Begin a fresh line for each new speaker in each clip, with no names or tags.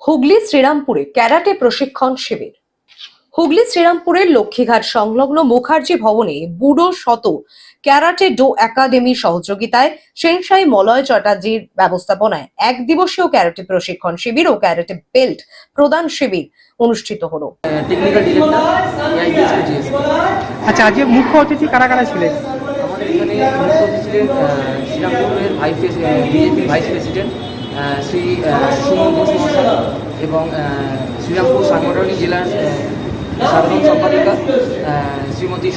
Hooghly শ্রীরামপুরে karate প্রশিক্ষণ শিবির। হুগলি শ্রীরামপুরের লক্ষ্মীঘাট সংলগ্ন মুখার্জি ভবনে বুড়ো শত ক্যারাটে ডো একাডেমির সহযোগিতায় সেনসাই মলয় চ্যাটার্জির ব্যবস্থাপনায় এক দিবসীয় ক্যারাটে প্রশিক্ষণ শিবির ও ক্যারাটে বেল্ট প্রদান শিবির অনুষ্ঠিত হলো।
Technical director AIDSP.
আচ্ছা, আজকে মুখ্য অতিথি কারা কারা ছিলেন?
আমাদের এখানে মুখ্য অতিথি ছিলেন শ্রীরামপুরের বিজেপির ভাইস প্রেসিডেন্ট শ্রী সুমন ঘোষ মহাশয় এবং শ্রীরামপুর সাংগঠনিক জেলার সাধারণ সম্পাদিকা শ্রীমতী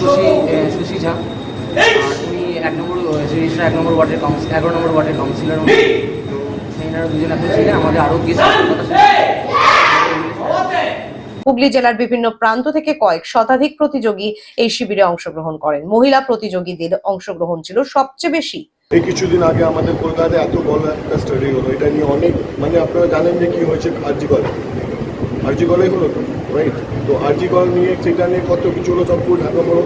শশী ঝা। উনি 1 নম্বর ওয়ার্ডের 11 নম্বর ওয়ার্ডের কাউন্সিলর। তো এনারা দুজন এখন ছিলেন। আমাদের আরও গেস্ট
হুগলি জেলার বিভিন্ন প্রান্ত থেকে কয়েক শতাধিক প্রতিযোগী এই শিবিরে অংশগ্রহণ করেন। মহিলা প্রতিযোগীদের অংশগ্রহণ ছিল সবচেয়ে বেশি।
এই কিছুদিন আগে আমাদের কলকাতায় এত বড় একটা স্টাডি হলো, এটা নিয়ে অনেক আপনারা জানেন যে কি হয়েছে আরজিকরে হলো তো, রাইট? তো আরজিকর নিয়ে সেটা নিয়ে কত কিছু হলো, সব পুরো ঢাকা পড়ো।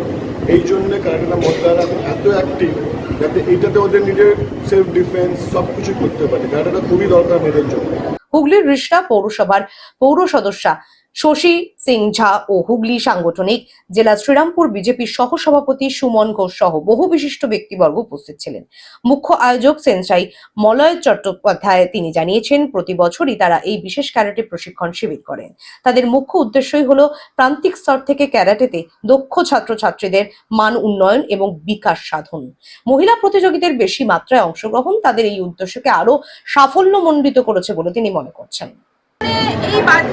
এই জন্যে ক্যারাটেটা মহিলারা এখন এত অ্যাক্টিভ যাতে এইটাতে ওদের নিজের সেলফ ডিফেন্স সব কিছু করতে পারে। ক্যারাটেটা খুবই দরকার মেয়েদের জন্য।
হুগলির রিষ্টা পৌরসভার পৌর সদস্যা শশী সিং ঝা ও হুগলি সাংগঠনিক জেলা শ্রীরামপুর বিজেপির সহসভাপতি সুমন ঘোষ সহ বহু বিশিষ্ট ব্যক্তিবর্গ উপস্থিত ছিলেন। মুখ্য আয়োজক সেনসাই মলয় চট্টোপাধ্যায় তিনি জানিয়েছেন, প্রতি বছরই তারা এই বিশেষ ক্যারাটে প্রশিক্ষণ শিবির করেন। তাদের মুখ্য উদ্দেশ্যই হলো প্রান্তিক স্তর থেকে ক্যারাটেতে দক্ষ ছাত্রছাত্রীদের মান উন্নয়ন এবং বিকাশ সাধন। মহিলা প্রতিযোগীদের বেশি মাত্রায় অংশগ্রহণ তাদের এই উদ্দেশ্যকে আরো সাফল্যমণ্ডিত করেছে বলে তিনি মনে করছেন।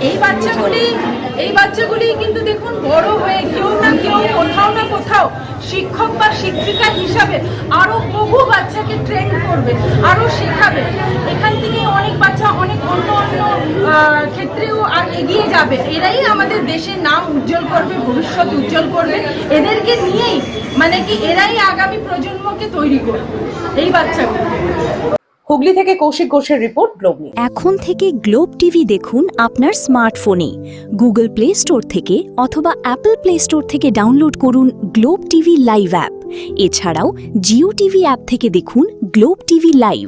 এই বাচ্চাগুলি কিন্তু দেখুন বড় হয়ে কেউ না কেউ কোথাও না কোথাও শিক্ষক বা শিক্ষিকা হিসাবে আরো বহু বাচ্চাকে ট্রেন করবে, আরো শেখাবে। এখান থেকে অনেক বাচ্চা অনেক অন্য ক্ষেত্রেও আর এগিয়ে যাবে। এরাই আমাদের দেশের নাম উজ্জ্বল করবে, ভবিষ্যৎ উজ্জ্বল করবে। এদেরকে নিয়েই এরাই আগামী প্রজন্মকে তৈরি করবে এই বাচ্চাগুলো।
হুগলি থেকে কৌশিক ঘোষের রিপোর্ট, গ্লোব নিউজ।
এখন থেকে গ্লোব টিভি দেখুন আপনার স্মার্টফোনে। গুগল প্লে স্টোর থেকে অথবা অ্যাপল প্লে স্টোর থেকে ডাউনলোড করুন গ্লোব টিভি লাইভ অ্যাপ। এছাড়াও জিও টিভি অ্যাপ থেকে দেখুন গ্লোব টিভি লাইভ।